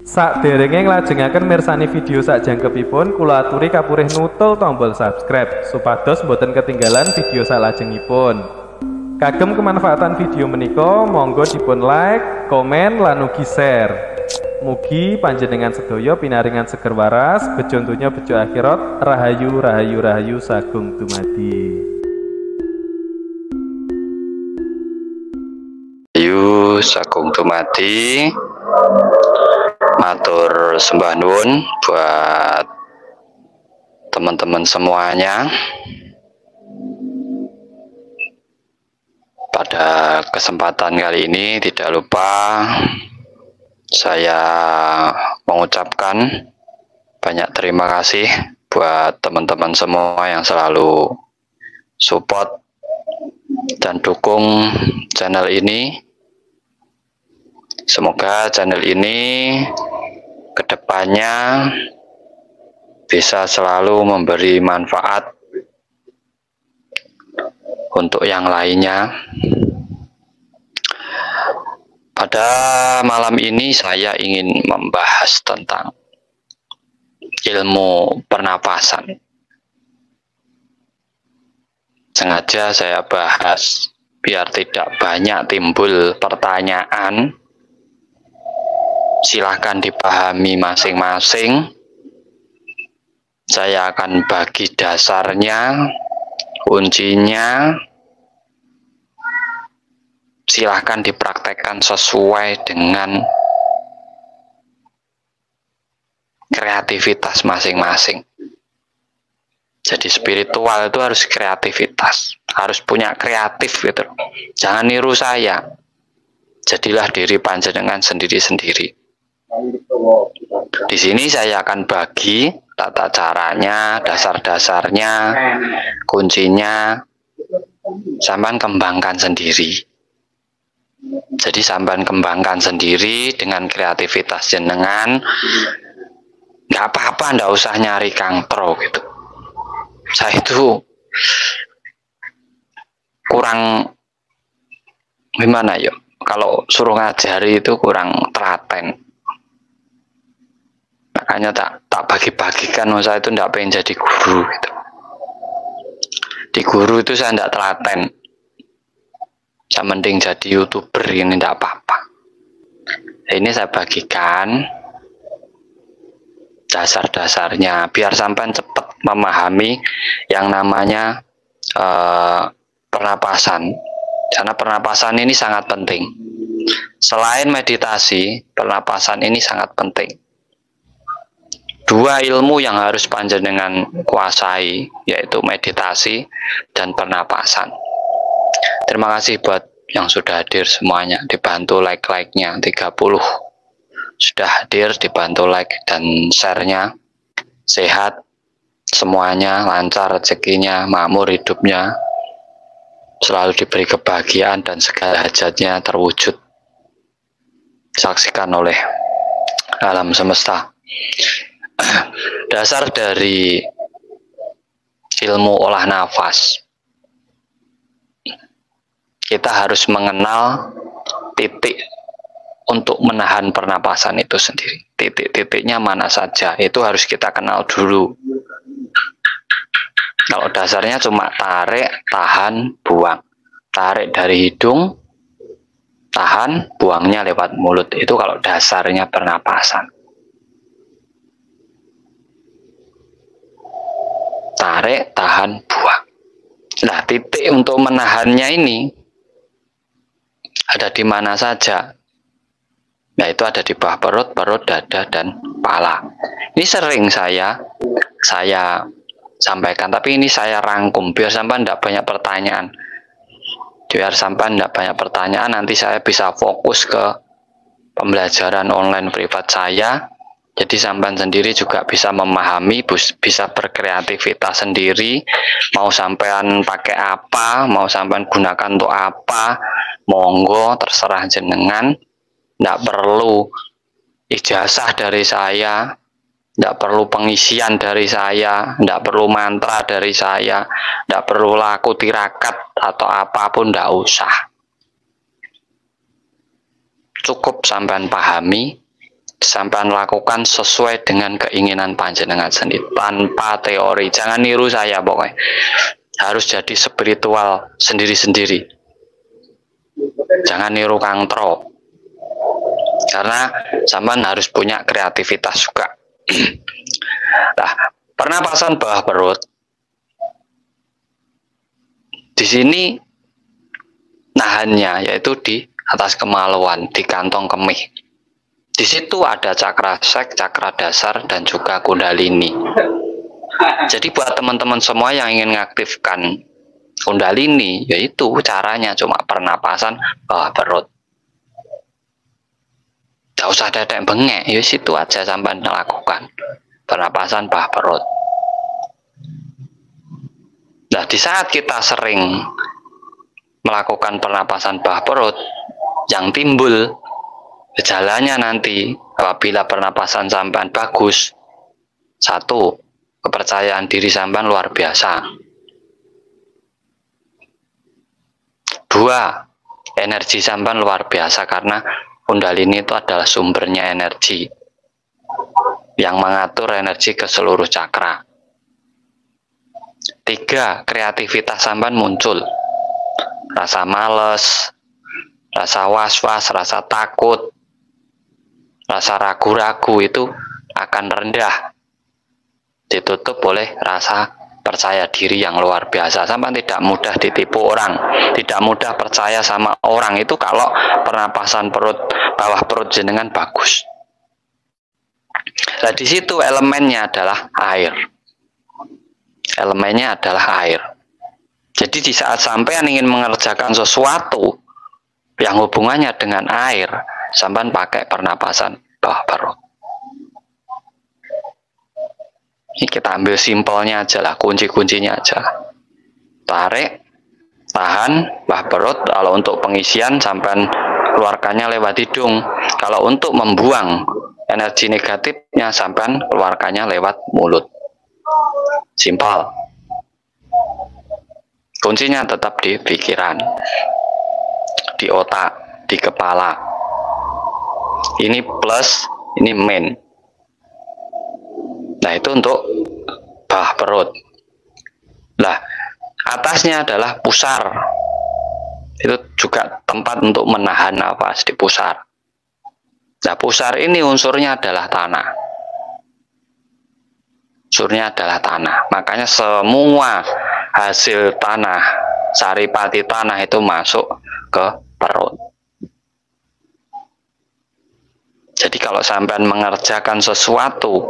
Sakderenge nglajengaken mirsani video sakjangkepipun, kula aturi kapurih nutul tombol subscribe supados boten ketinggalan video salajengipun. Kagem kemanfaatan video menika, monggo dipun like, komen, lan ugi share. Mugi panjenengan sedaya pinaringan seger waras, bejo donya bejo akhirat, rahayu rahayu rahayu sagung dumadi. Ayu sagung dumadi. Matur sembah nuwun buat teman-teman semuanya. Pada kesempatan kali ini tidak lupa saya mengucapkan banyak terima kasih buat teman-teman semua yang selalu support dan dukung channel ini. Semoga channel ini kedepannya bisa selalu memberi manfaat untuk yang lainnya. Pada malam ini saya ingin membahas tentang ilmu pernapasan. Sengaja saya bahas biar tidak banyak timbul pertanyaan. Silahkan dipahami masing-masing. Saya akan bagi dasarnya, kuncinya. Silahkan dipraktekkan sesuai dengan kreativitas masing-masing. Jadi spiritual itu harus kreativitas, harus punya kreatif gitu. Jangan niru saya. Jadilah diri panjenengan sendiri-sendiri. Di sini saya akan bagi tata caranya, dasar-dasarnya, kuncinya, sampean kembangkan sendiri. Jadi sampean kembangkan sendiri dengan kreativitas jenengan. Nggak apa-apa, nggak usah nyari Kang Pro gitu. Saya itu kurang gimana ya? Kalau suruh ngajari itu kurang telaten. Makanya tak bagi-bagikan, saya itu tidak pengen jadi guru gitu. Di guru itu saya tidak telaten. Saya mending jadi YouTuber, ini tidak apa-apa. Ini saya bagikan dasar-dasarnya biar sampai cepat memahami yang namanya pernapasan. Karena pernapasan ini sangat penting. Selain meditasi, pernapasan ini sangat penting. Dua ilmu yang harus panjenengan kuasai, yaitu meditasi dan pernapasan. Terima kasih buat yang sudah hadir semuanya. Dibantu like-like-nya 30. Sudah hadir, dibantu like dan share-nya. Sehat semuanya, lancar rezekinya, makmur hidupnya. Selalu diberi kebahagiaan dan segala hajatnya terwujud. Disaksikan oleh alam semesta. Dasar dari ilmu olah nafas, kita harus mengenal titik untuk menahan pernapasan itu sendiri. Titik-titiknya mana saja, itu harus kita kenal dulu. Kalau dasarnya cuma tarik, tahan, buang. Tarik dari hidung, tahan, buangnya lewat mulut. Itu kalau dasarnya pernapasan. Tarik, tahan, buang. Nah, titik untuk menahannya ini ada di mana saja. Yaitu ada di bawah perut, dada, dan kepala. Ini sering saya sampaikan, tapi ini saya rangkum biar sampai tidak banyak pertanyaan. Biar sampai tidak banyak pertanyaan, nanti saya bisa fokus ke pembelajaran online privat saya. Jadi sampean sendiri juga bisa memahami, bisa berkreativitas sendiri. Mau sampean pakai apa, mau sampean gunakan untuk apa, monggo terserah jenengan. Tidak perlu ijazah dari saya, tidak perlu pengisian dari saya, tidak perlu mantra dari saya, tidak perlu laku tirakat atau apapun, tidak usah. Cukup sampean pahami sampean lakukan sesuai dengan keinginan panjenengan sendiri tanpa teori. Jangan niru saya pokoknya. Harus jadi spiritual sendiri-sendiri. Jangan niru Kang Tro. Karena sampean harus punya kreativitas juga. Nah, pernapasan bawah perut. Di sini nahannya yaitu di atas kemaluan, di kantong kemih. Di situ ada cakra sek, cakra dasar, dan juga kundalini. Jadi buat teman-teman semua yang ingin mengaktifkan kundalini, yaitu caranya cuma pernapasan bawah perut. Gak usah dadek bengek, ya situ aja sampai melakukan pernapasan bawah perut. Nah, di saat kita sering melakukan pernapasan bawah perut, yang timbul gejalanya nanti apabila pernapasan sampean bagus, satu, kepercayaan diri sampean luar biasa. Dua, energi sampean luar biasa karena kundalini itu adalah sumbernya energi yang mengatur energi ke seluruh cakra. Tiga, kreativitas sampean muncul. Rasa males, rasa was-was, rasa takut, rasa ragu-ragu itu akan rendah, ditutup oleh rasa percaya diri yang luar biasa. Sampai tidak mudah ditipu orang, tidak mudah percaya sama orang itu kalau pernapasan perut bawah perut jenengan bagus. Nah, di situ elemennya adalah air. Elemennya adalah air. Jadi di saat sampean ingin mengerjakan sesuatu yang hubungannya dengan air, sampean pakai pernapasan bawah perut. Ini kita ambil simpelnya aja lah, kunci-kuncinya aja. Tarik, tahan, bawah perut. Kalau untuk pengisian, sampean keluarkannya lewat hidung. Kalau untuk membuang energi negatifnya, sampean keluarkannya lewat mulut. Simpel. Kuncinya tetap di pikiran, di otak, di kepala. Ini plus, ini min. Nah, itu untuk bawah perut. Nah, atasnya adalah pusar. Itu juga tempat untuk menahan nafas di pusar. Nah, pusar ini unsurnya adalah tanah. Unsurnya adalah tanah. Makanya semua hasil tanah, saripati tanah itu masuk ke perut. Jadi kalau sampean mengerjakan sesuatu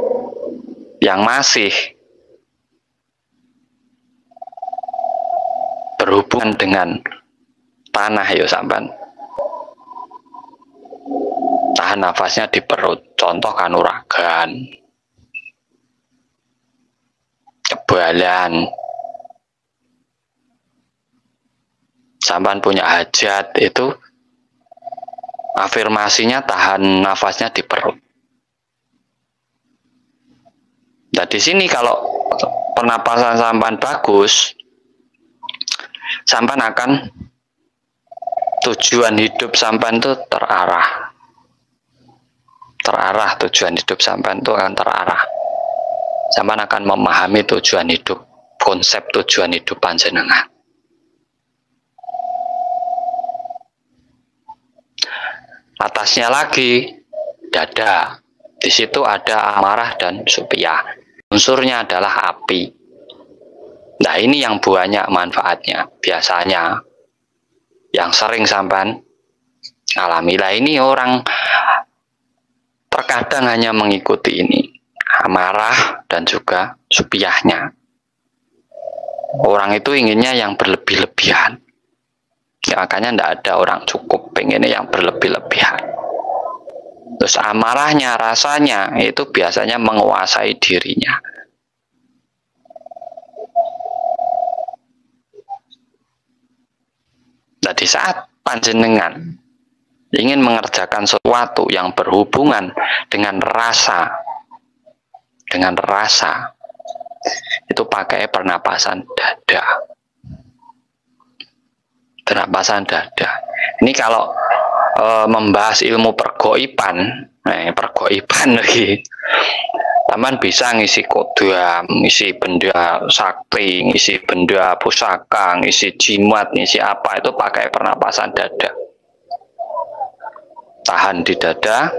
yang masih berhubungan dengan tanah, ya sampean tahan nafasnya di perut. Contoh kanuragan, kebalan, sampean punya hajat, itu afirmasinya tahan nafasnya di perut. Nah, di sini kalau pernapasan sampean bagus, sampean akan tujuan hidup sampean itu terarah. Terarah, tujuan hidup sampean itu akan terarah. Sampean akan memahami tujuan hidup, konsep tujuan hidup panjenengan. Atasnya lagi dada. Di situ ada amarah dan supiyah. Unsurnya adalah api. Nah, ini yang banyak manfaatnya. Biasanya yang sering sampean alami. Lah, ini orang terkadang hanya mengikuti ini, amarah dan juga supiyahnya. Orang itu inginnya yang berlebih-lebihan. Ya, makanya tidak ada orang cukup, pengennya yang berlebih-lebihan. Terus amarahnya, rasanya itu biasanya menguasai dirinya. Nah, di saat panjenengan ingin mengerjakan sesuatu yang berhubungan dengan rasa, itu pakai pernapasan dada. Pernapasan dada. Ini kalau membahas ilmu pergoiban, pergoiban lagi. Taman bisa ngisi kodam, ngisi benda sakti, ngisi benda pusaka, ngisi jimat, ngisi apa itu pakai pernapasan dada. Tahan di dada,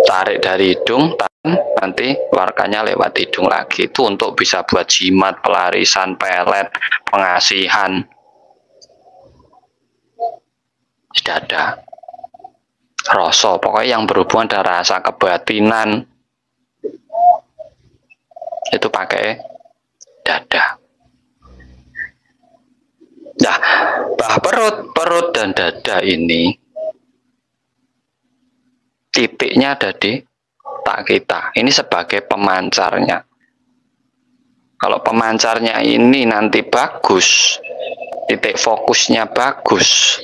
tarik dari hidung, tahan, nanti keluarkannya lewat hidung lagi. Itu untuk bisa buat jimat, pelarisan, pelet, pengasihan di dada. Rasa, pokoknya yang berhubungan dengan rasa kebatinan itu pakai dada. Nah, perut dan dada ini titiknya ada di otak kita. Ini sebagai pemancarnya. Kalau pemancarnya ini nanti bagus, titik fokusnya bagus,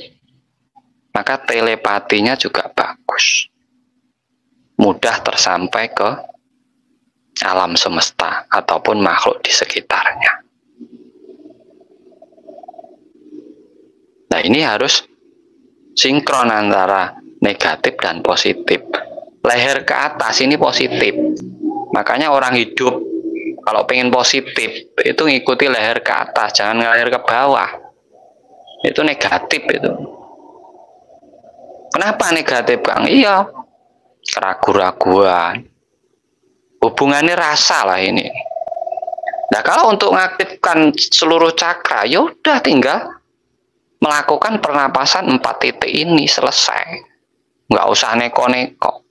maka telepatinya juga bagus. Mudah tersampai ke alam semesta ataupun makhluk di sekitarnya. Nah, ini harus sinkron antara negatif dan positif. Leher ke atas ini positif. Makanya orang hidup kalau pengen positif itu ngikuti leher ke atas, jangan leher ke bawah. Itu negatif itu. Kenapa negatif, Kang? Iya, keraguan-raguan. Hubungannya rasa lah ini. Nah, kalau untuk mengaktifkan seluruh cakra, yaudah tinggal melakukan pernapasan 4 titik ini, selesai. Nggak usah neko-neko.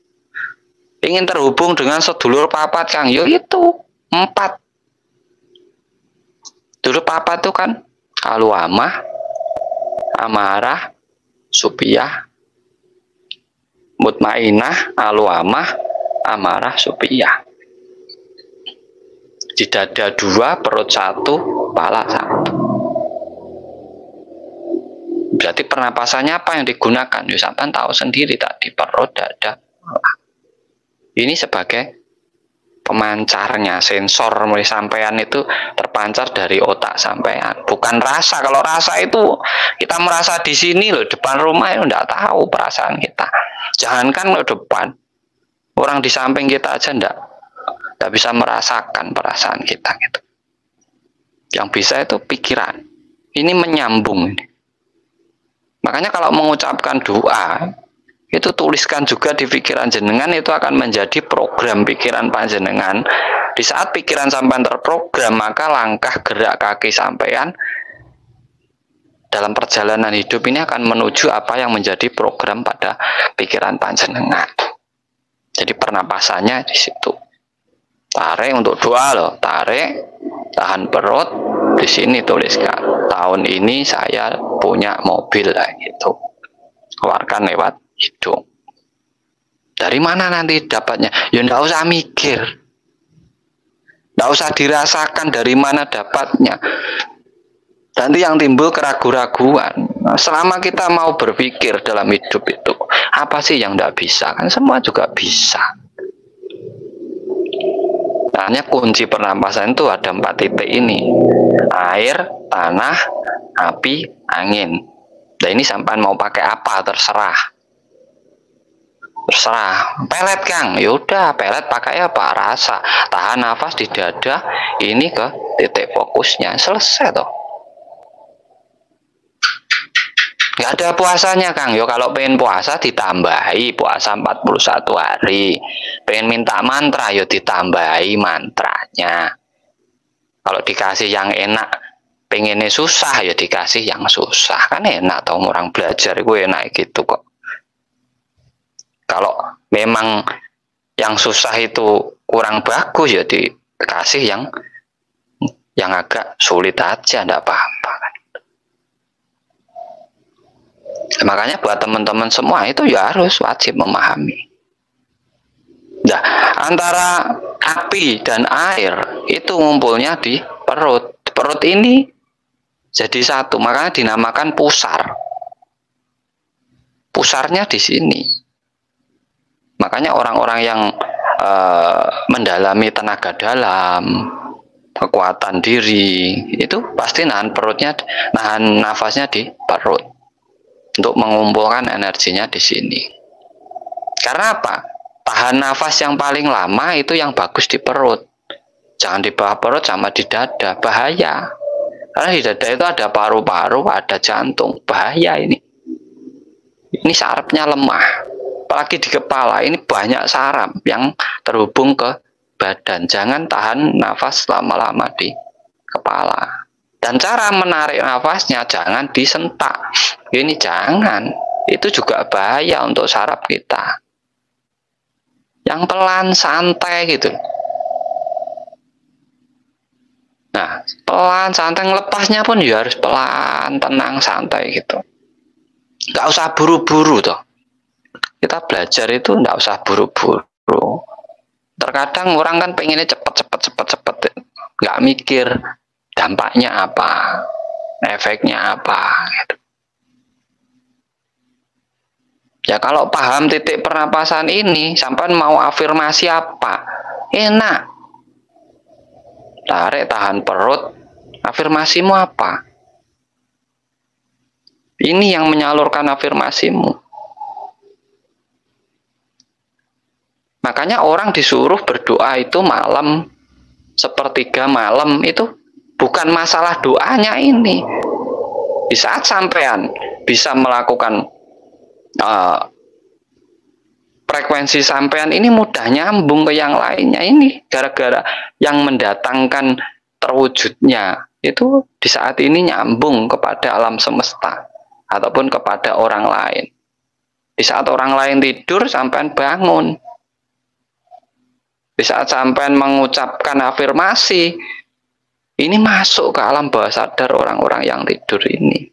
Ingin terhubung dengan sedulur papat, Kang, yo itu 4. Sedulur papat itu kan aluamah, amarah, supiyah, mutmainah, aluamah, amarah, supiyah. Di dada 2, perut 1, kepala 1. Berarti pernapasannya apa yang digunakan? Ya, sampean tahu sendiri tadi, perut, dada, kepala. Ini sebagai pemancarnya, sensor mulai sampean itu terpancar dari otak sampean, bukan rasa. Kalau rasa itu kita merasa di sini loh, depan rumah itu enggak tahu perasaan kita. Jangankan lo depan, orang di samping kita aja enggak bisa merasakan perasaan kita gitu. Yang bisa itu pikiran. Ini menyambung ini. Makanya kalau mengucapkan doa itu tuliskan juga di pikiran jenengan, itu akan menjadi program pikiran panjenengan. Di saat pikiran sampean terprogram, maka langkah gerak kaki sampean dalam perjalanan hidup ini akan menuju apa yang menjadi program pada pikiran panjenengan. Jadi pernapasannya di situ. Tarik untuk doa loh, tarik, tahan perut, di sini tuliskan. Tahun ini saya punya mobil lah gitu. Keluarkan lewat hidung. Dari mana nanti dapatnya? Ya enggak usah mikir. Enggak usah dirasakan dari mana dapatnya. Nanti yang timbul keraguan-raguan. Nah, selama kita mau berpikir dalam hidup itu, apa sih yang enggak bisa? Kan semua juga bisa. Hanya kunci pernapasan itu ada 4 titik ini. Air, tanah, api, angin. Nah, ini sampai mau pakai apa terserah. Terserah. Pelet, Kang. Yaudah, pelet pakai apa? Rasa. Tahan nafas di dada, ini ke titik fokusnya. Selesai toh. Gak ada puasanya, Kang. Yo, kalau pengen puasa ditambahi puasa 41 hari. Pengen minta mantra, yo ditambahi mantranya. Kalau dikasih yang enak, pengennya susah, ya dikasih yang susah. Kan enak tau, orang belajar gue enak gitu kok. Kalau memang yang susah itu kurang bagus, ya dikasih yang agak sulit aja, enggak apa-apa kan. Makanya buat teman-teman semua itu ya harus wajib memahami. Nah, antara api dan air itu ngumpulnya di perut. Perut ini jadi satu, makanya dinamakan pusar. Pusarnya di sini. Makanya orang-orang yang mendalami tenaga dalam, kekuatan diri, itu pasti nahan perutnya, nahan nafasnya di perut. untuk mengumpulkan energinya di sini. Karena apa? Tahan nafas yang paling lama itu yang bagus di perut. Jangan di bawah perut sama di dada, bahaya. Karena di dada itu ada paru-paru, ada jantung, bahaya ini. Ini sarafnya lemah. Apalagi di kepala, ini banyak saraf yang terhubung ke badan. Jangan tahan nafas lama-lama di kepala. Dan cara menarik nafasnya jangan disentak. Ini jangan. Itu juga bahaya untuk saraf kita. Yang pelan, santai gitu. Nah, pelan, santai, ngelepasnya pun ya harus pelan, tenang, santai gitu. Nggak usah buru-buru toh. Kita belajar itu nggak usah buru-buru. Terkadang orang kan pengennya cepet. Nggak mikir dampaknya apa, efeknya apa gitu. Ya kalau paham titik pernapasan ini, sampai mau afirmasi apa, enak. Tarik, tahan perut, afirmasimu apa? Ini yang menyalurkan afirmasimu. Makanya orang disuruh berdoa itu malam, sepertiga malam, itu bukan masalah doanya ini. Di saat sampean bisa melakukan frekuensi sampean ini mudah nyambung ke yang lainnya, ini gara-gara yang mendatangkan terwujudnya itu di saat ini nyambung kepada alam semesta ataupun kepada orang lain. Di saat orang lain tidur, sampean bangun. Di saat sampean mengucapkan afirmasi, ini masuk ke alam bawah sadar orang-orang yang tidur ini,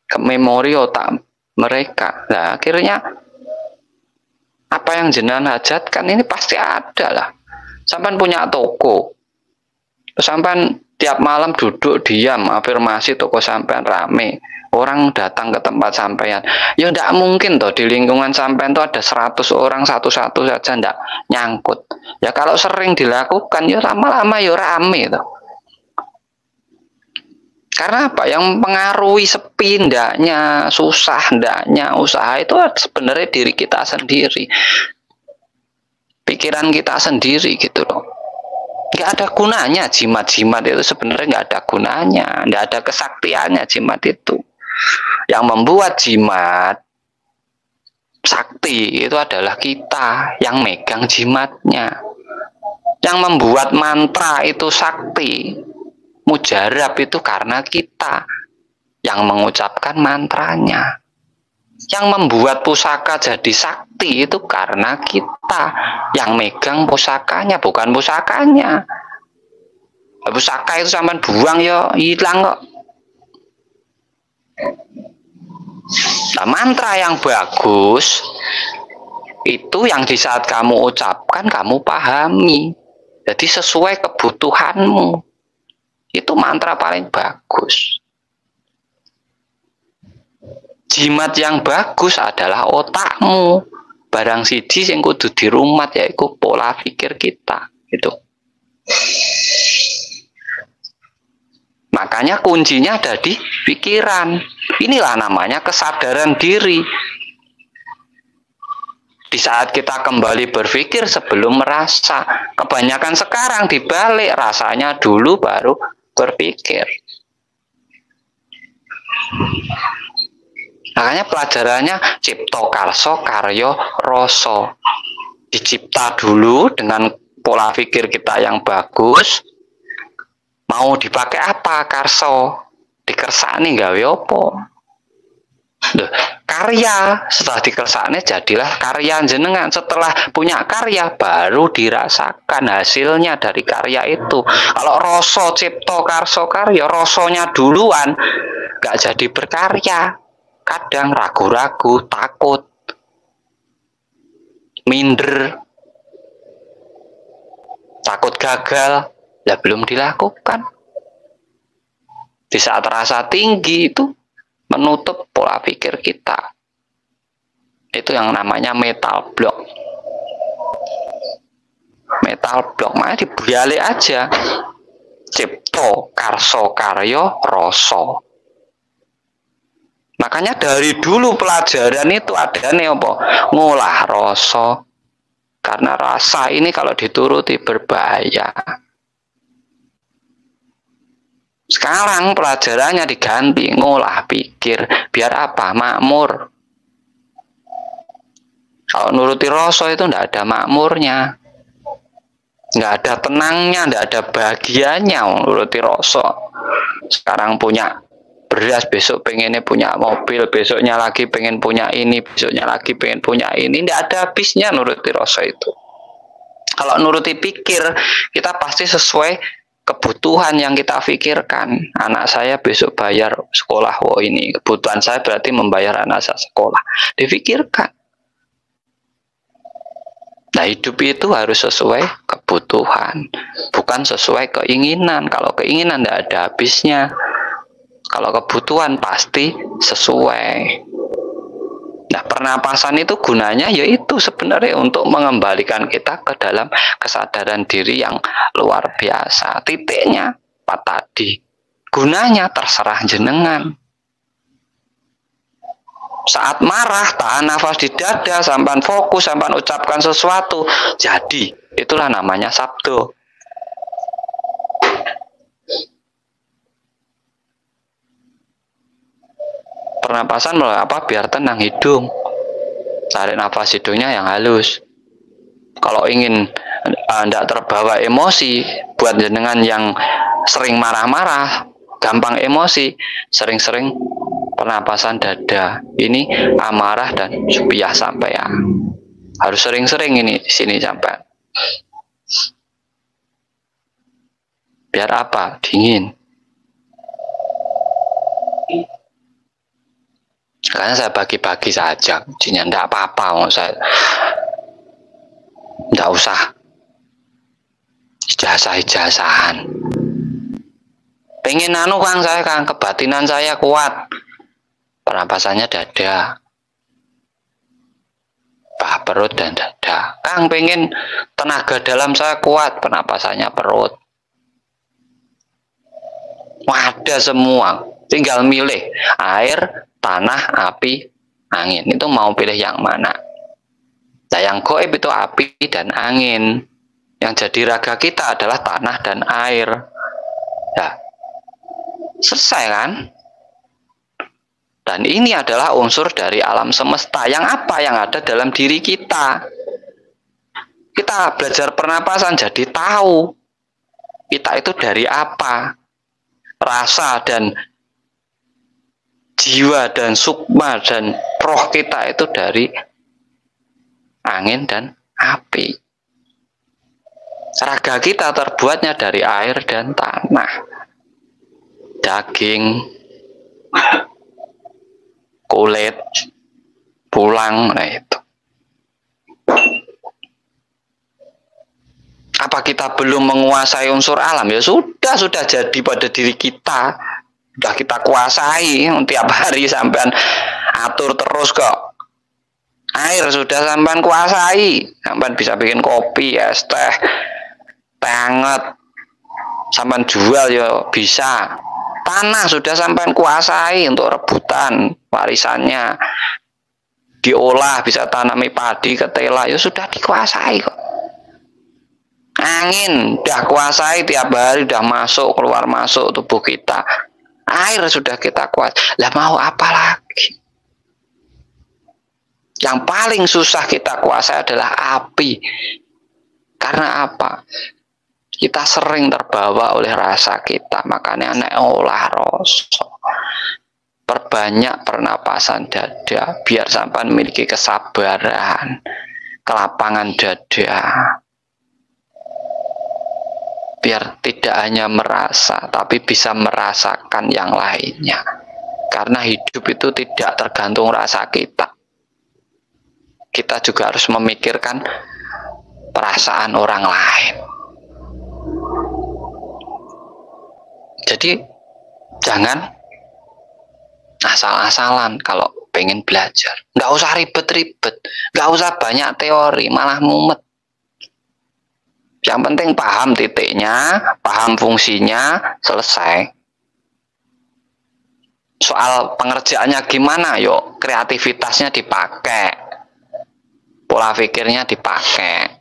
ke memori otak mereka. Nah, akhirnya apa yang jenengan hajatkan ini pasti ada lah. Sampean punya toko, sampean tiap malam duduk diam afirmasi, toko sampean rame, orang datang ke tempat sampean. Ya tidak mungkin toh di lingkungan sampean tuh ada 100 orang satu-satu saja ndak nyangkut. Ya kalau sering dilakukan ya lama-lama ya rame toh. Karena apa? Yang mempengaruhi sepi ndaknya, susah ndaknya, usaha itu sebenarnya diri kita sendiri. Pikiran kita sendiri gitu loh. Nggak ada gunanya jimat-jimat itu, sebenarnya nggak ada gunanya. Nggak ada kesaktiannya jimat itu. Yang membuat jimat sakti itu adalah kita yang megang jimatnya. Yang membuat mantra itu sakti, mujarab itu karena kita yang mengucapkan mantranya. Yang membuat pusaka jadi sakti itu karena kita yang megang pusakanya, bukan pusakanya. Pusaka itu sampai buang ya hilang kok. Nah, mantra yang bagus itu yang di saat kamu ucapkan kamu pahami, jadi sesuai kebutuhanmu. Itu mantra paling bagus. Jimat yang bagus adalah otakmu. Barang siji sing kudu dirumat yaitu pola pikir kita. Gitu. Makanya kuncinya ada di pikiran. Inilah namanya kesadaran diri. Di saat kita kembali berpikir sebelum merasa. Kebanyakan sekarang dibalik, rasanya dulu baru berpikir. Makanya pelajarannya cipta karso karyo roso. Dicipta dulu dengan pola pikir kita yang bagus. Mau dipakai apa karso? Dikersani gawe opo? Karya setelah dikersani jadilah karya jenengan. Setelah punya karya baru dirasakan hasilnya dari karya itu. Kalau roso cipta karso karyo, rosonya duluan gak jadi berkarya. Kadang ragu-ragu, takut, minder, takut gagal, ya belum dilakukan. Di saat rasa tinggi itu menutup pola pikir kita. Itu yang namanya mental block. Mental block, makanya dibalik aja. Cipto, karso, karyo, roso. Makanya dari dulu pelajaran itu ada nih apa? Ngolah rasa. Karena rasa ini kalau dituruti berbahaya. Sekarang pelajarannya diganti, ngolah pikir. Biar apa? Makmur. Kalau nuruti rasa itu enggak ada makmurnya. Enggak ada tenangnya, enggak ada bahagianya nuruti rasa. Sekarang punya beras, besok pengennya punya mobil, besoknya lagi pengen punya ini, besoknya lagi pengen punya ini. Enggak ada habisnya nuruti rasa itu. Kalau nuruti pikir, kita pasti sesuai kebutuhan yang kita pikirkan. Anak saya besok bayar sekolah, oh ini kebutuhan saya berarti membayar anak saya sekolah. Dipikirkan. Nah, hidup itu harus sesuai kebutuhan, bukan sesuai keinginan. Kalau keinginan tidak ada habisnya. Kalau kebutuhan pasti sesuai. Nah, pernapasan itu gunanya yaitu sebenarnya untuk mengembalikan kita ke dalam kesadaran diri yang luar biasa. Titiknya apa tadi? Gunanya terserah jenengan. Saat marah, tahan nafas di dada, sampai fokus, sampai ucapkan sesuatu. Jadi, itulah namanya sabdo. Pernapasan melalui apa? Biar tenang hidung. Tarik nafas hidungnya yang halus. Kalau ingin tidak terbawa emosi, buat jenengan yang sering marah-marah, gampang emosi, sering-sering pernapasan dada. Ini amarah dan supiah sampai ya. Harus sering-sering ini di sini sampai. Biar apa? Dingin. Karena saya bagi-bagi saja, kuncinya enggak apa-apa, saya enggak usah ijazah-ijazahan. Pengen Kang, saya Kang, kebatinan saya kuat. Pernapasannya dada, paha perut dan dada. Kang, pengen tenaga dalam saya kuat, pernapasannya perut. Ada semua, tinggal milih air, tanah, api, angin. Itu mau pilih yang mana? Nah, yang gaib itu api dan angin. Yang jadi raga kita adalah tanah dan air. Ya, selesai kan? Dan ini adalah unsur dari alam semesta. Yang apa yang ada dalam diri kita? Kita belajar pernapasan jadi tahu kita itu dari apa. Rasa dan jiwa dan sukma dan roh kita itu dari angin dan api. Raga kita terbuatnya dari air dan tanah, daging, kulit, tulang, nah itu. Apa kita belum menguasai unsur alam? Ya sudah jadi pada diri kita. Sudah kita kuasai, tiap hari sampean atur terus kok. Air sudah sampean kuasai, sampean bisa bikin kopi, es teh, teh hangat, sampean jual ya bisa. Tanah sudah sampean kuasai untuk rebutan warisannya, diolah bisa tanami padi, ketela, ya sudah dikuasai kok. Angin udah kuasai, tiap hari udah masuk keluar masuk tubuh kita. Air sudah kita kuat. Lah mau apa lagi? Yang paling susah kita kuasai adalah api. Karena apa? Kita sering terbawa oleh rasa kita. Makanya nek olah rasa. Perbanyak pernapasan dada biar sampai memiliki kesabaran, kelapangan dada. Biar tidak hanya merasa, tapi bisa merasakan yang lainnya. Karena hidup itu tidak tergantung rasa kita. Kita juga harus memikirkan perasaan orang lain. Jadi, jangan asal-asalan kalau pengen belajar. Nggak usah ribet-ribet, nggak usah banyak teori, malah mumet. Yang penting paham titiknya, paham fungsinya, selesai. soal pengerjaannya gimana, yuk kreativitasnya dipakai, pola pikirnya dipakai.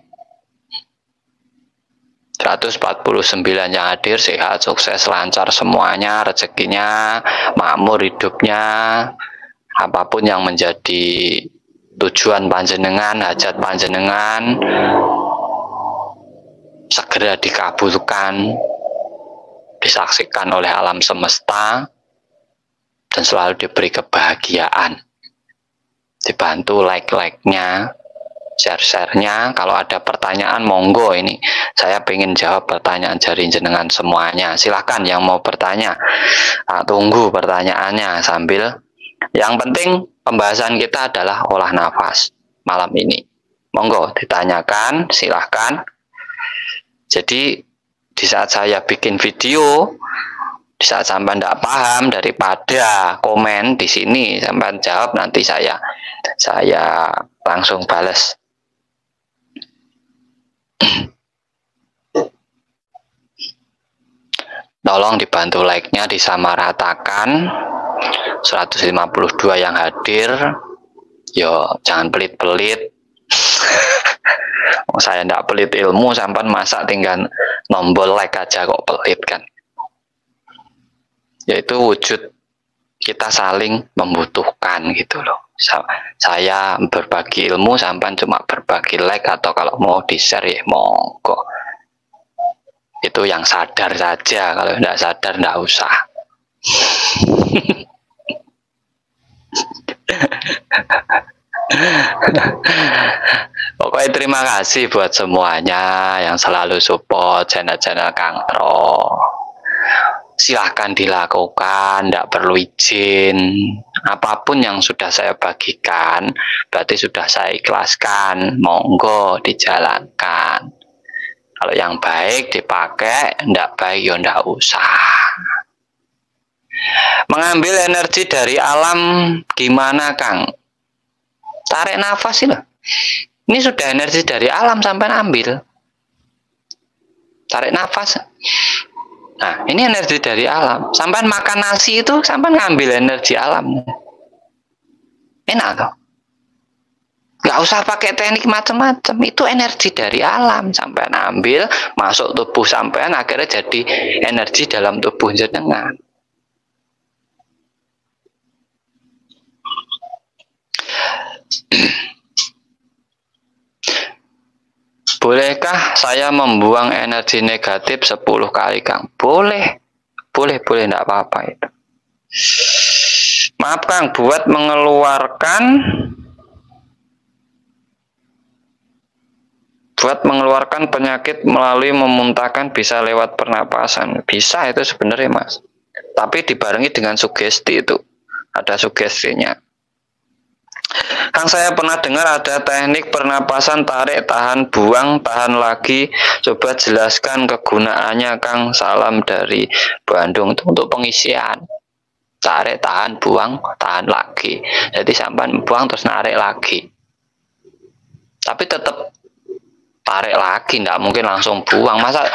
149 yang hadir sehat, sukses, lancar semuanya, rezekinya, makmur hidupnya, apapun yang menjadi tujuan panjenengan, hajat panjenengan segera dikabulkan, disaksikan oleh alam semesta, dan selalu diberi kebahagiaan. Dibantu like-like-nya, share-share-nya. Kalau ada pertanyaan, monggo, ini saya pengen jawab pertanyaan dari jenengan semuanya. Silahkan yang mau bertanya, tunggu pertanyaannya sambil. Yang penting pembahasan kita adalah olah nafas malam ini. Monggo ditanyakan, silahkan. Jadi di saat saya bikin video, di saat sampai tidak paham, daripada komen di sini sampai jawab, nanti saya langsung balas. Tolong dibantu like-nya, disamaratakan. 152 yang hadir, yo jangan pelit-pelit. Saya tidak pelit ilmu, sampai masa tinggal nombol like aja kok pelit kan. Yaitu wujud kita saling membutuhkan gitu loh. Saya berbagi ilmu, sampai cuma berbagi like, atau kalau mau di share ya monggo. Itu yang sadar saja, kalau tidak sadar tidak usah. Pokoknya terima kasih buat semuanya yang selalu support channel-channel Kang Tro. Silahkan dilakukan, tidak perlu izin. Apapun yang sudah saya bagikan berarti sudah saya ikhlaskan, monggo dijalankan. Kalau yang baik dipakai, tidak baik ya tidak usah. Mengambil energi dari alam gimana, Kang? Tarik nafas ini. Ini sudah energi dari alam, sampai ambil. Tarik nafas. Nah, ini energi dari alam. Sampai makan nasi itu sampai ngambil energi alam. Enak toh? Nggak usah pakai teknik macam-macam, itu energi dari alam, sampai ambil masuk tubuh sampean, akhirnya jadi energi dalam tubuh jenengan. Bolehkah saya membuang energi negatif 10 kali, Kang? Boleh, boleh, enggak apa-apa itu. Maaf, Kang, buat mengeluarkan penyakit melalui memuntahkan bisa lewat pernapasan. Bisa itu sebenarnya, Mas. Tapi dibarengi dengan sugesti itu. Ada sugestinya. Kang, saya pernah dengar ada teknik pernapasan tarik, tahan, buang, tahan lagi. Coba jelaskan kegunaannya, Kang. Salam dari Bandung. Itu untuk pengisian. Tarik, tahan, buang, tahan lagi. Jadi sampai buang terus narik lagi. Tapi tetap tarik lagi, tidak mungkin langsung buang. Masa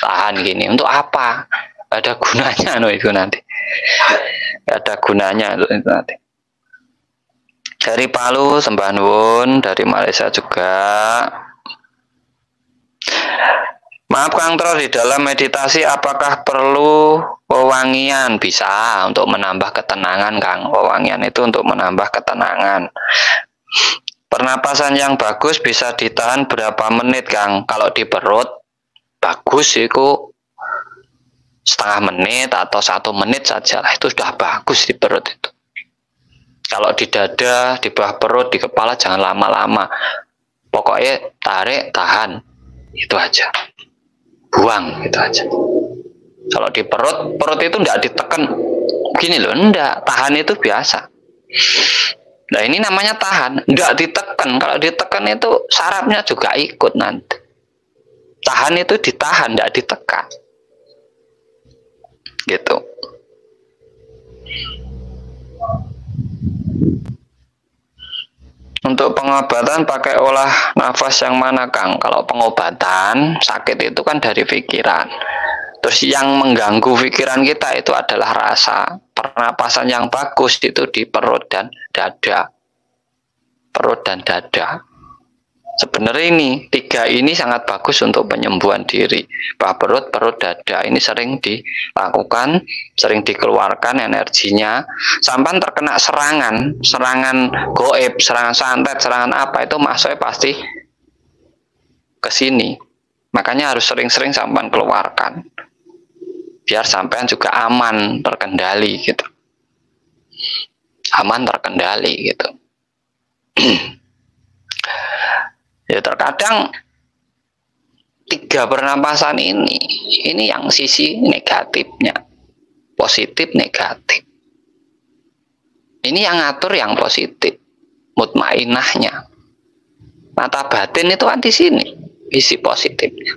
tahan gini? Untuk apa? Ada gunanya itu nanti. Ada gunanya itu nanti. Dari Palu, sembah nuwun, dari Malaysia juga. Maaf, Kang Tro, di dalam meditasi apakah perlu wewangian? Bisa, untuk menambah ketenangan, Kang. Wewangian itu untuk menambah ketenangan. Pernapasan yang bagus bisa ditahan berapa menit, Kang? Kalau di perut, bagus itu setengah menit atau 1 menit saja lah. Itu sudah bagus di perut itu. Kalau di dada, di bawah perut, di kepala jangan lama-lama. Pokoknya tarik, tahan. Itu aja. Buang, itu aja. Kalau di perut itu enggak ditekan. Gini loh, enggak. Tahan itu biasa. Nah, ini namanya tahan. Enggak ditekan. Kalau ditekan itu sarafnya juga ikut nanti. Tahan itu ditahan, enggak ditekan. Gitu. Untuk pengobatan pakai olah nafas yang mana, Kang? Kalau pengobatan sakit itu kan dari pikiran. Terus yang mengganggu pikiran kita itu adalah rasa. pernapasan yang bagus itu di perut dan dada. Perut dan dada. Sebenarnya ini tiga ini sangat bagus untuk penyembuhan diri. Perut, dada ini sering dilakukan, sering dikeluarkan energinya. Sampai terkena serangan goib, serangan santet, serangan apa itu masuknya pasti ke sini. Makanya harus sering-sering sampean keluarkan. Biar sampean juga aman, terkendali gitu. Aman terkendali gitu. Ya terkadang tiga pernapasan ini yang sisi negatifnya, positif negatif. Ini yang ngatur yang positif, mutmainahnya. Mata batin itu kan di sini, isi positifnya.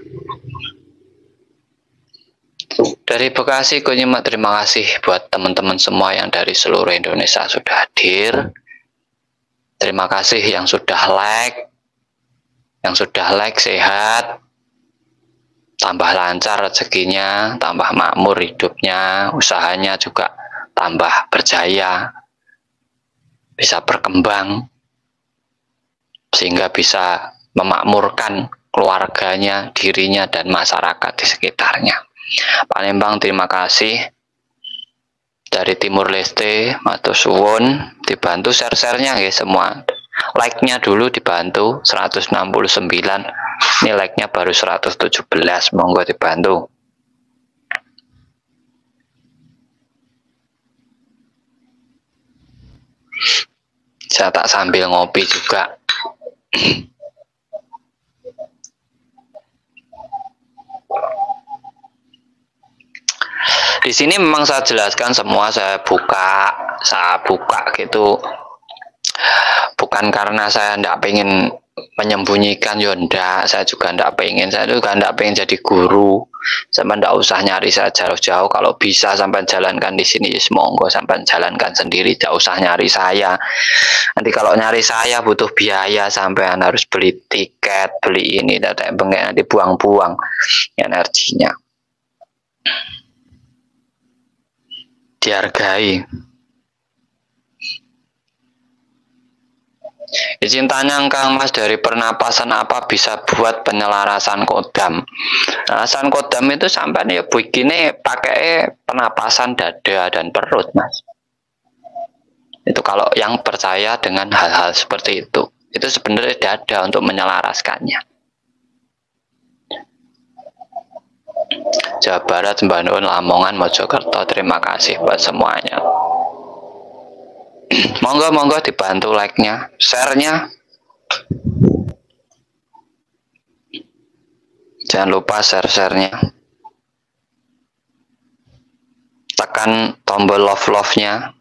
Dari Bekasi, Kunyimak, terima kasih buat teman-teman semua yang dari seluruh Indonesia sudah hadir. Terima kasih yang sudah like. Yang sudah like sehat, tambah lancar rezekinya, tambah makmur hidupnya, usahanya juga tambah berjaya, bisa berkembang, sehingga bisa memakmurkan keluarganya, dirinya, dan masyarakat di sekitarnya. Palembang, terima kasih. Dari Timur Leste, matur suwun, dibantu share-share-nya ya semua. Like-nya dulu dibantu 169. Ini like-nya baru 117. Monggo dibantu. Saya tak sambil ngopi juga. Di sini memang saya jelaskan semua, saya buka gitu. Bukan karena saya tidak pengen menyembunyikan, ya ndak, saya juga tidak pengen, saya juga tidak pengen jadi guru. Sampai tidak usah nyari saya jauh-jauh, kalau bisa sampai jalankan di sini, ya monggo sampai jalankan sendiri, tidak usah nyari saya. Nanti kalau nyari saya butuh biaya, sampean harus beli tiket, beli ini, nanti buang-buang energinya. Dihargai. Izin tanya Kang Mas, dari pernapasan apa bisa buat penyelarasan kodam? Penyelarasan kodam itu sampai ya begini pakai pernapasan dada dan perut, Mas. Itu kalau yang percaya dengan hal-hal seperti itu sebenarnya dada untuk menyelaraskannya. Jawa Barat, Mbak Nun, Lamongan, Mojokerto, terima kasih buat semuanya. Monggo dibantu like-nya, share-nya. Jangan lupa share-nya. Tekan tombol love-nya.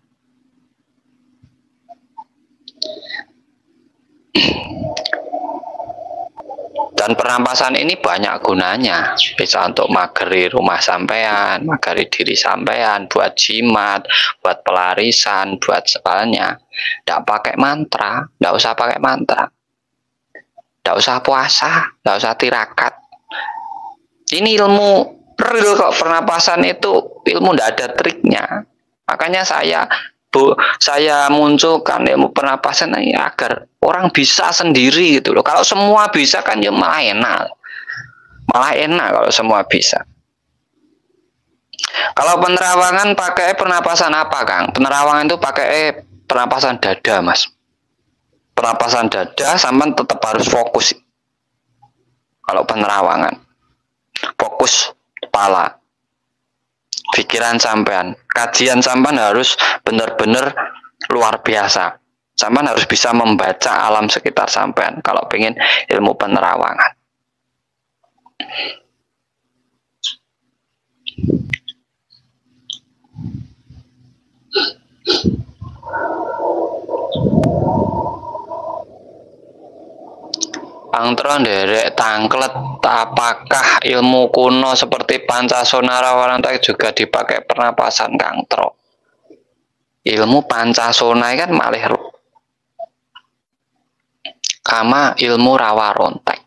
Dan pernapasan ini banyak gunanya, bisa untuk mageri rumah sampean, mageri diri sampean, buat jimat, buat pelarisan, buat segalanya. Tidak pakai mantra, tidak usah pakai mantra, tidak usah puasa, tidak usah tirakat. Ini ilmu real kok, pernapasan itu ilmu, tidak ada triknya. Makanya saya munculkan ilmu pernapasan ini agar orang bisa sendiri gitu loh. Kalau semua bisa kan ya malah enak. Malah enak kalau semua bisa. Kalau penerawangan pakai pernapasan apa, Kang? Penerawangan itu pakai pernapasan dada, Mas. Pernapasan dada sampai tetap harus fokus. Kalau penerawangan. Fokus kepala. Pikiran sampean, kajian sampean harus benar-benar luar biasa. Sampean harus bisa membaca alam sekitar sampean kalau pengen ilmu penerawangan. Angtro nderek tangklet, apakah ilmu kuno seperti Pancasona Rawananta juga dipakai pernapasan Kang Tro? Ilmu Pancasona kan malih kama ilmu rawa rontek.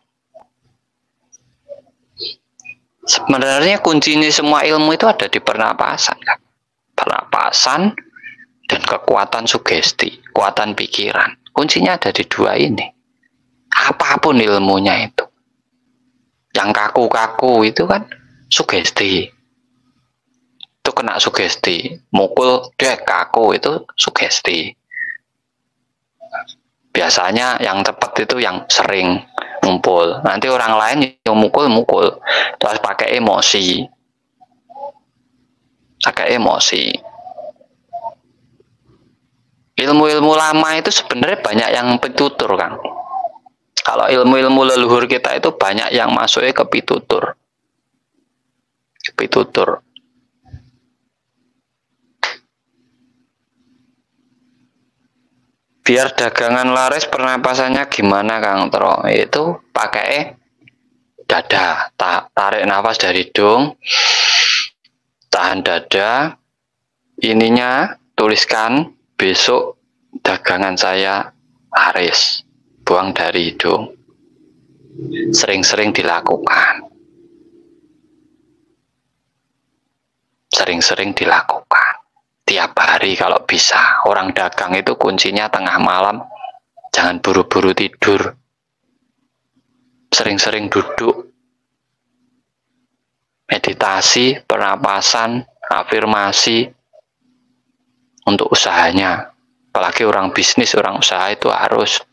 Sebenarnya kuncinya semua ilmu itu ada di pernapasan, kan? pernapasan, dan kekuatan sugesti, kekuatan pikiran. Kuncinya ada di dua ini. Apapun ilmunya itu. Yang kaku-kaku itu kan sugesti. Itu kena sugesti. Mukul dek kaku itu sugesti. Biasanya yang cepat itu yang sering ngumpul. Nanti orang lain yang mukul-mukul. Terus pakai emosi. Pakai emosi. Ilmu-ilmu lama itu sebenarnya banyak yang pitutur, Kang. Kalau ilmu-ilmu leluhur kita itu banyak yang masuknya ke pitutur. Pitutur. Biar dagangan laris pernapasannya gimana, Kang Tro? Itu pakai dada. Tarik nafas dari hidung. Tahan dada. Ininya tuliskan besok dagangan saya laris. Buang dari hidung. Sering-sering dilakukan. Sering-sering dilakukan. Tiap hari kalau bisa. Orang dagang itu kuncinya tengah malam. Jangan buru-buru tidur. Sering-sering duduk. Meditasi, pernapasan, afirmasi. Untuk usahanya. Apalagi orang bisnis, orang usaha itu harus.